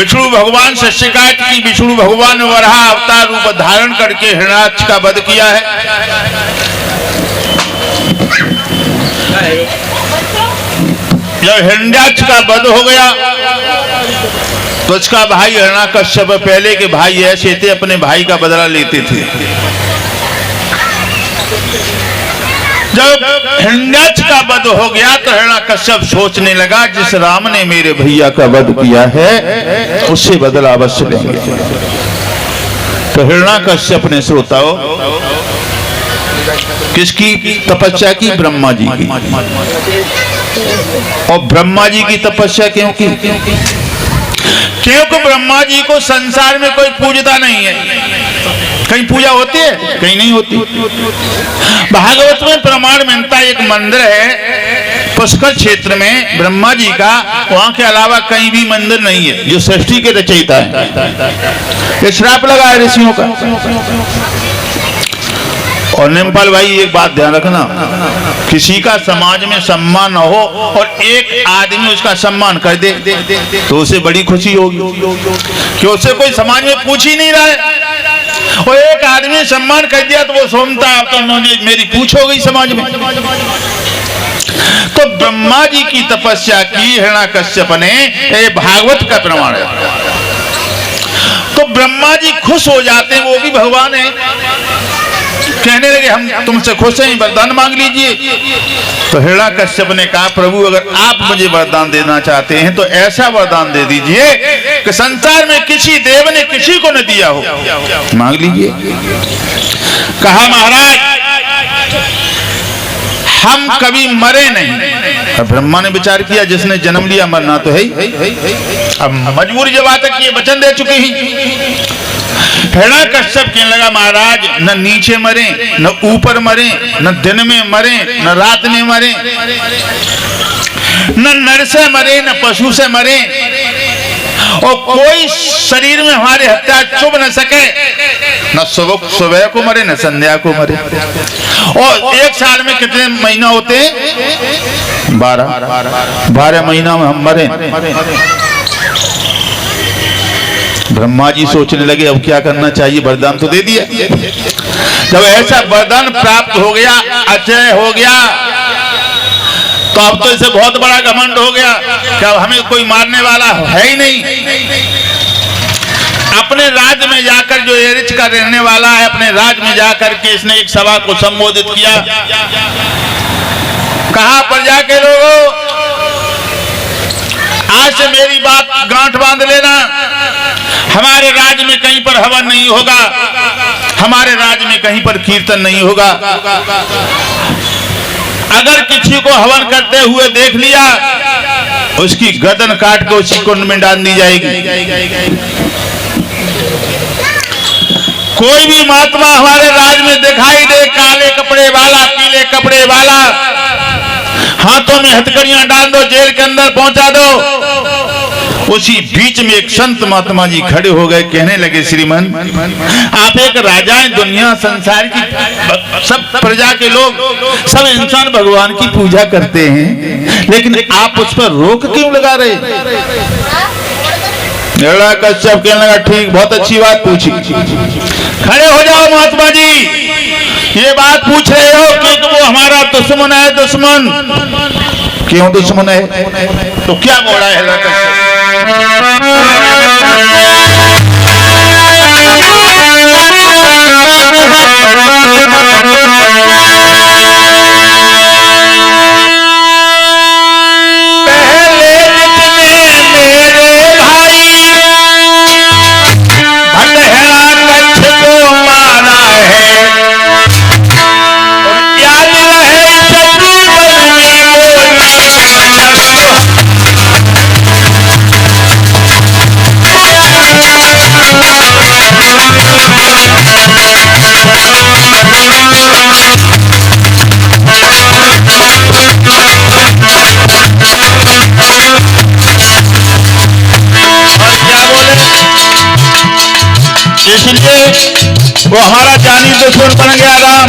विष्णु भगवान से शिकायत की। विष्णु भगवान ने वराह अवतार रूप धारण करके हिरण्याक्ष का वध किया है। जब हिरण्याक्ष का वध हो गया तो उसका भाई हिरण्याकश्यप, पहले के भाई ऐसे थे, अपने भाई का बदला लेते थे। जब हिरण्याक्ष का वध हो गया तो हिरण्याकश्यप सोचने लगा, जिस राम ने मेरे भैया का वध किया है उससे बदला अवश्य लेंगे। तो हिरण्याकश्यप ने श्रोताओं किसकी तपस्या की? ब्रह्मा जी की। और ब्रह्मा जी की तपस्या क्यों की? क्योंकि ब्रह्मा जी को संसार में कोई पूजता नहीं है। कहीं पूजा होती है, कहीं नहीं होती। भागवत में प्रमाण मिलता है, एक मंदिर है पुष्कर क्षेत्र में ब्रह्मा जी का, वहां के अलावा कहीं भी मंदिर नहीं है, जो सृष्टि के रचयिता है। ये श्राप लगा है ऋषियों का। और निमपाल भाई एक बात ध्यान रखना, किसी का समाज में सम्मान हो और एक आदमी उसका सम्मान कर दे तो उसे बड़ी खुशी होगी कि उसे कोई समाज में पूछ ही नहीं रहा है। और एक आदमी सम्मान कर दिया तो वो सोचता है तो मेरी पूछ हो गई समाज में। तो ब्रह्मा जी की तपस्या की हिरण्याकश्यप ने, ये भागवत का प्रमाण है। तो ब्रह्मा जी खुश हो जाते हैं, वो भी भगवान है। कहने लगे हम तुमसे खुश हैं, वरदान मांग लीजिए। तो हिरण्याकश्यप ने कहा, प्रभु अगर आप मुझे वरदान देना चाहते हैं तो ऐसा वरदान दे दीजिए कि संसार में किसी देव ने किसी को न दिया हो, मांग लीजिए। कहा महाराज हम कभी मरे नहीं। अब ब्रह्मा ने विचार किया, जिसने जन्म लिया मरना तो है ही। अब मजबूरी जब आता कि ये वचन दे चुके ही। हिरण्याकश्यप कहने लगा, महाराज न नीचे मरे, न ऊपर मरे, न दिन में मरे, न रात में मरे, न नर से मरे, न पशु से मरे, और कोई शरीर में हमारे हत्या चुभ न सके। न सुबह को मरे, न संध्या को मरे। और एक साल में कितने महीना होते हैं? 12 महीना में हम मरे। ब्रह्मा जी सोचने लगे अब क्या करना चाहिए, वरदान तो दे दिया। जब ऐसा वरदान प्राप्त हो गया, अजय हो गया, तो अब तो इसे बहुत बड़ा घमंड हो गया कि अब हमें कोई मारने वाला है ही नहीं। अपने राज्य में जाकर, जो एरिच का रहने वाला है, अपने राज्य में जाकर के इसने एक सभा को संबोधित किया। कहा, प्रजा के लोगों, आज से मेरी बात गांठ बांध लेना। हमारे राज्य में कहीं पर हवन नहीं होगा, हमारे राज्य में कहीं पर कीर्तन नहीं होगा। अगर किसी को हवन करते हुए देख लिया, उसकी गर्दन काट के उसी कुंड में डाल दी जाएगी। कोई भी महात्मा हमारे राज्य में दिखाई दे, काले कपड़े वाला, पीले कपड़े वाला, हाथों में हथकड़ियां डाल दो, जेल के अंदर पहुंचा दो। उसी बीच में एक संत महात्मा जी खड़े हो गए, कहने लगे, श्रीमान आप एक राजा हैं, दुनिया संसार की सब प्रजा के लोग, सब इंसान भगवान की पूजा करते हैं, लेकिन आप उस पर रोक क्यों लगा रहे? हिरण्याकश्यप कहने लगा, ठीक, बहुत अच्छी बात पूछी। खड़े हो जाओ महात्मा जी, ये बात पूछ रहे हो कि वो हमारा दुश्मन है। दुश्मन क्यों दुश्मन है? तो क्या बोला है हिरण्याकश्यप? इसलिए वो हमारा जानी दुश्मन बन गया राम,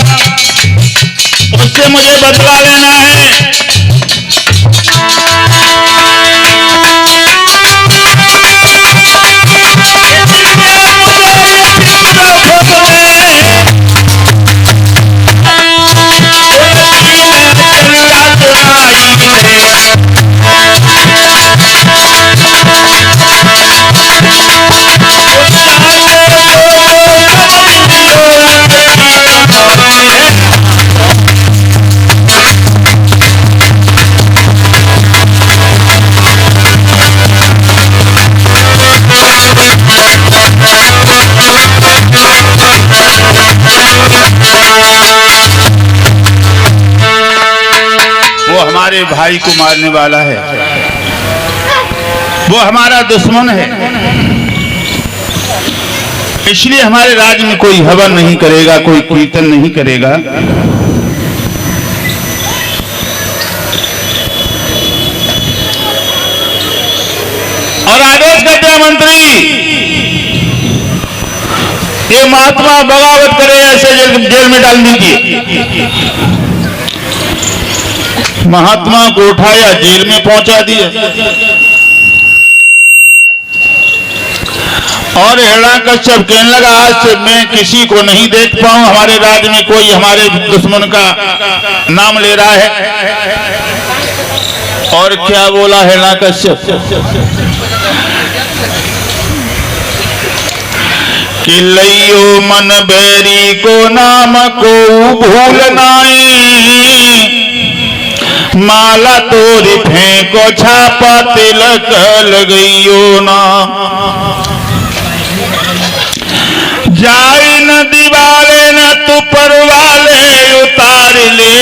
उससे मुझे बदला लेना है। हमारे भाई को मारने वाला है, वो हमारा दुश्मन है, इसलिए हमारे राज्य में कोई हवन नहीं करेगा, कोई कीर्तन नहीं करेगा। और आदेश करते हैं मंत्री, ये महात्मा बगावत करे ऐसे जेल में डाल दीजिए। महात्मा को उठाया, जेल में पहुंचा दिया। और हिरण्यकश्यप कहने लगा, आज से मैं किसी को नहीं देख पाऊं, हमारे राज्य में कोई हमारे दुश्मन का नाम ले रहा है। और क्या बोला हिरण्यकश्यप कि लइयो मन बैरी को नाम को भूल नाई, माला तोरी फेंको छापा तिलक लगइयो ना, जाई नदी वाले न तू परवाले उतार ले,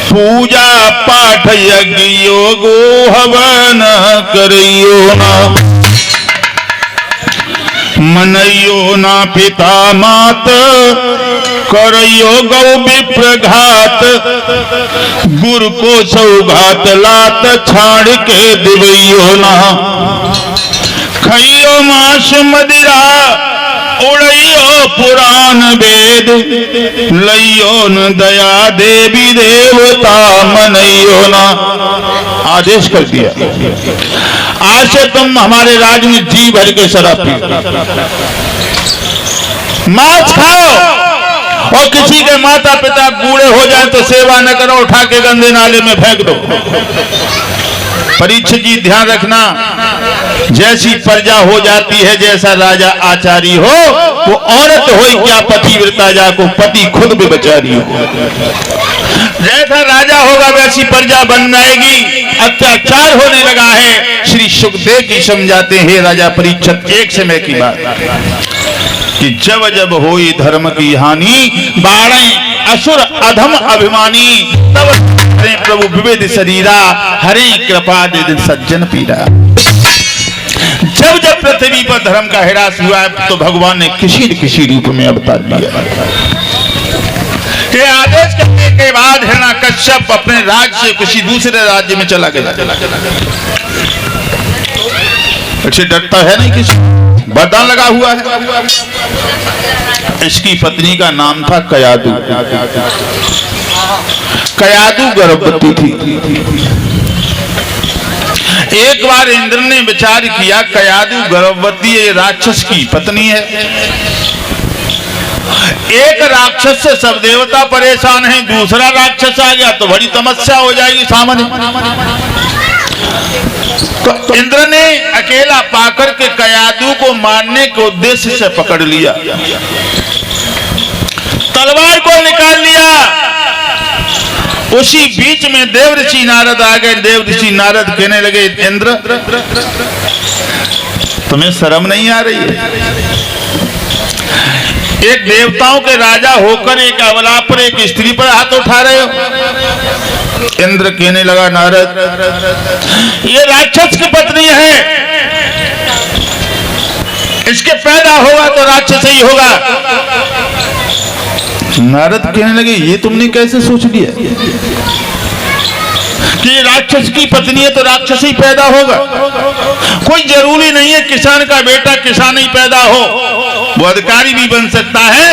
पूजा पाठ यज्ञ गो हवन करियो ना, मनइयो ना पिता मात करियो गौ विप्रघात, गुरु को सौगात लात छाड़ के दिवइयो ना, खइयो मांस मदिरा उड़इयो पुराण वेद, लइयो न दया देवी देवता मनइयो ना। आदेश कर दिया, आज से तुम हमारे राज्य में जी भर के शराब पियो, मांस खाओ, और किसी के माता पिता बूढ़े हो जाए तो सेवा न करो, उठा के गंदे नाले में फेंक दो। परीक्षित जी ध्यान रखना, जैसी प्रजा हो जाती है, जैसा राजा आचारी हो, वो औरत हो क्या पतिव्रता, जाको पति खुद भी बेचारी हो। जैसा राजा होगा वैसी प्रजा बन जाएगी। अत्याचार होने लगा है। श्री सुखदेव जी समझाते हैं, राजा परीक्षित, एक समय की बात कि जब जब होई धर्म की हानि, बाढ़े असुर अधम अभिमानी, तब हरे प्रभु विविध शरीरा, हरे कृपा दे सज्जन पीरा। जब जब पृथ्वी पर धर्म का ह्रास हुआ है, तो भगवान ने किसी न किसी रूप में अवतार लिया। ये आदेश करने के बाद हिरण्यकश्यप अपने राज्य से किसी दूसरे राज्य में चला गया। अच्छे डरता है नहीं, किसी वरदान लगा हुआ है। इसकी पत्नी का नाम था कयादू। कयादू गर्भवती थी। एक बार इंद्र ने विचार किया, कयादू गर्भवती है, राक्षस की पत्नी है, एक राक्षस से सब देवता परेशान हैं, दूसरा राक्षस आ गया तो बड़ी समस्या हो जाएगी सामने। तो इंद्र ने अकेला पाकर के कयादू को मारने के उद्देश्य से पकड़ लिया, तलवार को निकाल लिया। उसी बीच में देव ऋषि नारद आ गए। देव ऋषि नारद कहने लगे, इंद्र तुम्हें शर्म नहीं आ रही है? एक देवताओं के राजा होकर एक अबला पर, एक स्त्री पर हाथ उठा रहे हो। इंद्र कहने लगा, नारद ये राक्षस की पत्नी है, इसके पैदा होगा तो राक्षस ही होगा। नारद कहने लगे, ये तुमने कैसे सोच लिया कि राक्षस की पत्नी है तो राक्षस ही पैदा होगा? कोई जरूरी नहीं है किसान का बेटा किसान ही पैदा हो, वो अधिकारी भी बन सकता है,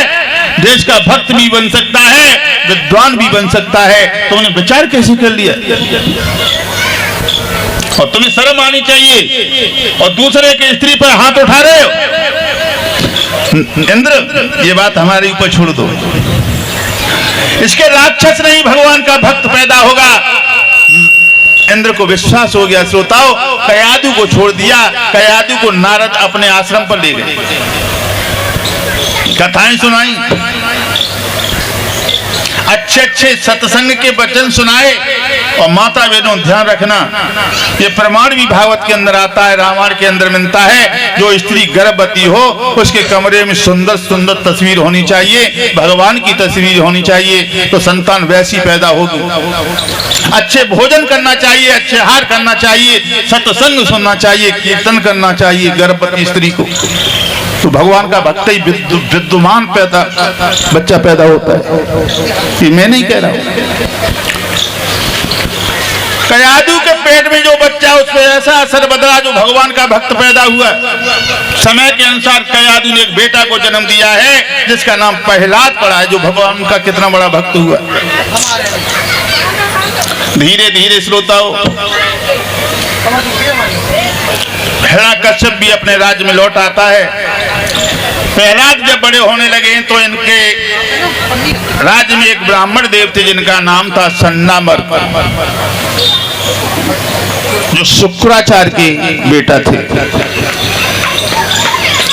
देश का भक्त भी बन सकता है, विद्वान भी बन सकता है। तुमने विचार कैसे कर लिया? और तुम्हें शर्म आनी चाहिए, और दूसरे के स्त्री पर हाथ उठा रहे हो। इंद्र ये बात हमारे ऊपर छोड़ दो, इसके राक्षस नहीं भगवान का भक्त पैदा होगा। इंद्र को विश्वास हो गया। श्रोताओं, कयादू को छोड़ दिया। कयादू को नारद अपने आश्रम पर ले गए, कथाएं सुनाई। अच्छे अच्छे सत्संग के वचन सुनाए। और माता बहनों ध्यान रखना, ये प्रमाण भी भागवत के अंदर आता है, रामायण के अंदर मिलता है। जो स्त्री गर्भवती हो उसके कमरे में सुंदर सुंदर तस्वीर होनी चाहिए, भगवान की तस्वीर होनी चाहिए, तो संतान वैसी पैदा होगी। अच्छे भोजन करना चाहिए, अच्छे आहार करना चाहिए, सत्संग सुनना चाहिए, कीर्तन करना चाहिए गर्भवती स्त्री को, तो भगवान का भक्त ही विद्वान बच्चा पैदा होता है। ये मैं नहीं कह रहा हूं। कयादू के पेट में जो बच्चा, उस पर ऐसा असर बदला जो भगवान का भक्त पैदा हुआ। समय के अनुसार कयादू ने एक बेटा को जन्म दिया है जिसका नाम प्रहलाद पड़ा है, जो भगवान का कितना बड़ा भक्त हुआ। धीरे धीरे श्रोताओं, हिरण्यकश्यप भी अपने राज्य में लौट आता है। प्रहलाद जब बड़े होने लगे तो इनके राज्य में एक ब्राह्मण देव थे जिनका नाम था सन्नामर्क, जो शुक्राचार्य के बेटा थे।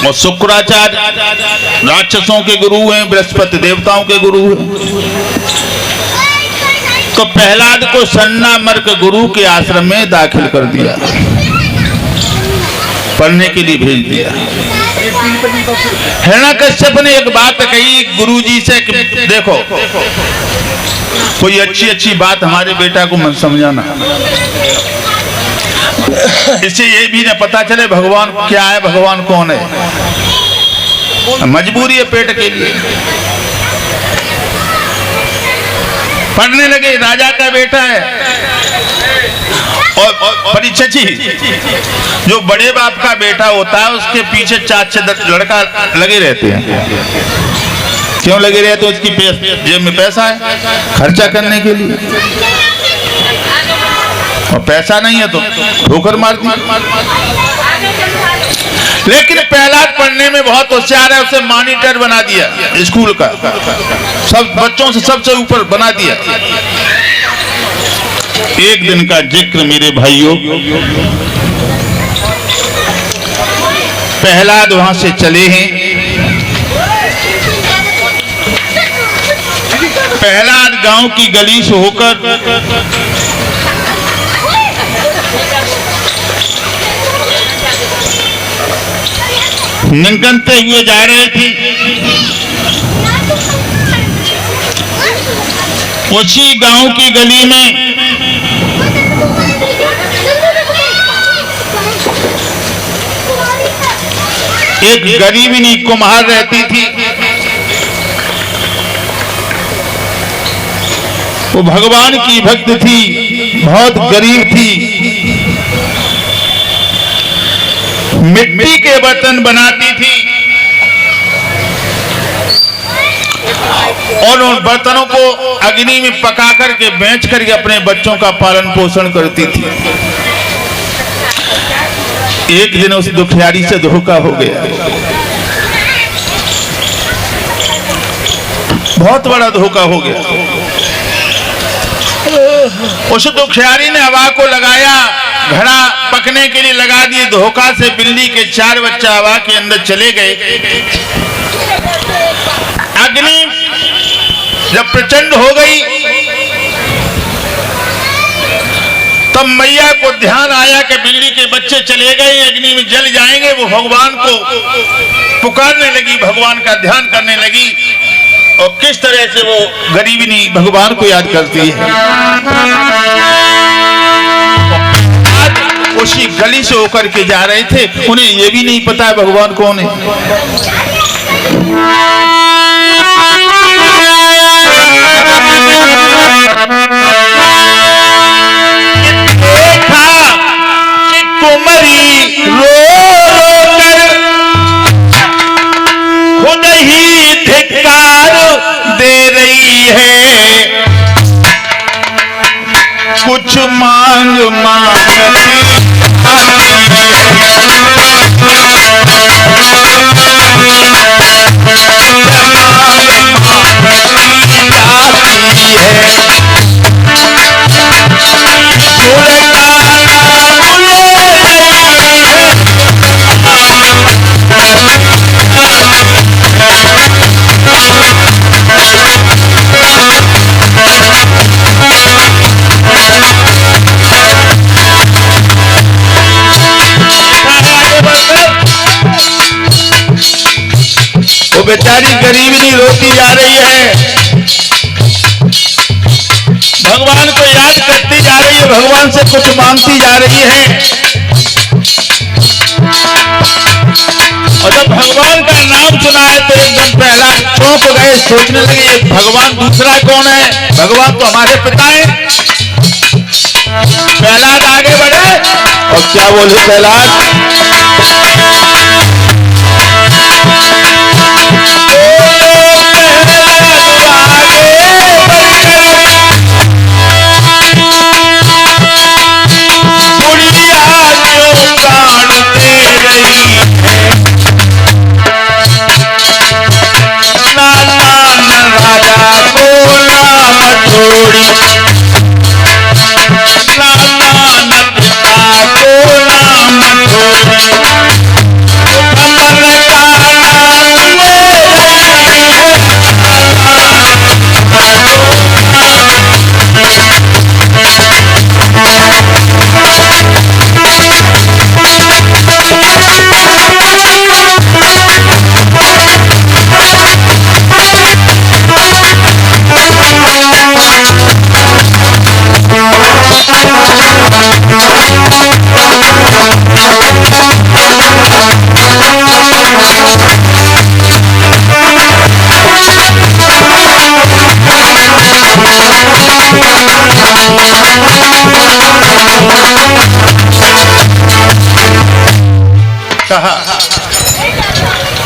और शुक्राचार्य राक्षसों के गुरु हैं, बृहस्पति देवताओं के गुरु हैं। तो प्रहलाद को सन्नामर्क गुरु के आश्रम में दाखिल कर दिया, पढ़ने के लिए भेज दिया। हिरण्यकश्यप ने एक बात कही गुरुजी से, देखो कोई अच्छी अच्छी बात हमारे बेटा को मन समझाना, इससे ये भी न पता चले भगवान क्या है, भगवान कौन है। मजबूरी है पेट के लिए। पढ़ने लगे, राजा का बेटा है। और परीक्षित जी, जो बड़े बाप का बेटा होता है उसके पीछे 4-6 लड़का लगे रहते हैं। क्यों लगे रहते हैं? उसकी जेब में पैसा है खर्चा करने के लिए, और पैसा नहीं है तो ठोकर मारती। लेकिन प्रहलाद पढ़ने में बहुत होशियार है, उसे मॉनिटर बना दिया स्कूल का, सब बच्चों से सबसे ऊपर बना दिया। एक दिन का जिक्र मेरे भाइयों, प्रहलाद वहां से चले हैं। प्रहलाद गांव की गली से होकर निकलते हुए जा रहे थे। उसी गांव की गली में एक गरीबिनी कुम्हार रहती थी। वो भगवान की भक्त थी, बहुत गरीब थी, मिट्टी के बर्तन बनाती थी और उन बर्तनों को अग्नि में पका करके बेच करके अपने बच्चों का पालन पोषण करती थी। एक दिन उस दुखियारी से धोखा हो गया, बहुत बड़ा धोखा हो गया। उस दुखियारी ने हवा को लगाया, घड़ा पकने के लिए लगा दिए। धोखा से बिल्ली के 4 बच्चा हवा के अंदर चले गए। अग्नि जब प्रचंड हो गई तब मैया को ध्यान आया कि बिल्ली के बच्चे चले गए, अग्नि में जल जाएंगे। वो भगवान को पुकारने लगी, भगवान का ध्यान करने लगी। और किस तरह से वो गरीबिनी भगवान को याद करती है। उसी गली से होकर के जा रहे थे, उन्हें ये भी नहीं पता है भगवान कौन है। देखा कि कुंवरी रो रो कर खुद ही धिक्कार दे रही है, कुछ मांग मांग बेचारी गरीबनी रोती जा रही है, भगवान को याद करती जा रही है, भगवान से कुछ मांगती जा रही है। और जब भगवान का नाम सुना है तो एकदम प्रहलाद चौंक गए, सोचने लगे ये भगवान दूसरा कौन है, भगवान तो हमारे पिता है। प्रहलाद आगे बढ़े और क्या बोले प्रहलाद,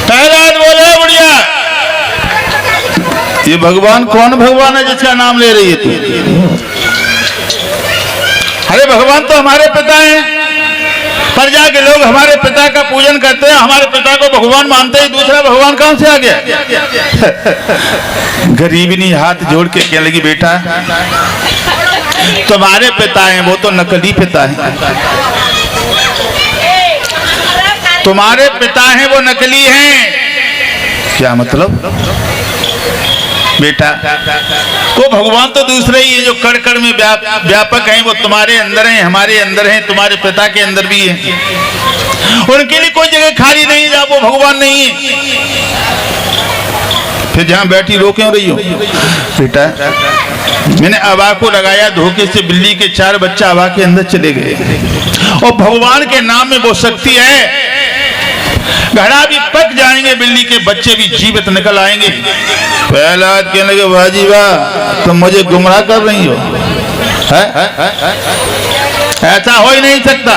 प्रहलाद बोले बुढ़िया ये भगवान कौन भगवान है जिसका नाम ले रही है तू? अरे भगवान तो हमारे पिता हैं, प्रजा के लोग हमारे पिता का पूजन करते हैं, हमारे पिता को भगवान मानते हैं, दूसरा भगवान कहां से आ गया? गरीबनी हाथ जोड़ के कहने लगी बेटा तुम्हारे पिता हैं वो तो नकली पिता है, तुम्हारे पिता हैं वो नकली हैं। क्या मतलब? बेटा वो भगवान तो दूसरे ही है जो कण कण में व्यापक हैं, वो तुम्हारे अंदर हैं, हमारे अंदर हैं, तुम्हारे पिता के अंदर भी है, उनके लिए कोई जगह खाली नहीं जहां वो भगवान नहीं है। फिर जहां बैठी रो क्यों रही हो? बेटा मैंने हवा को लगाया, धोखे से बिल्ली के 4 बच्चा हवा के अंदर चले गए, और भगवान के नाम में वो शक्ति है, घड़ा भी पक जाएंगे, बिल्ली के बच्चे भी जीवित निकल आएंगे। प्रहलाद कहने लगे वाह जी वाह तुम मुझे गुमराह कर रही हो, है? ऐसा हो ही नहीं सकता।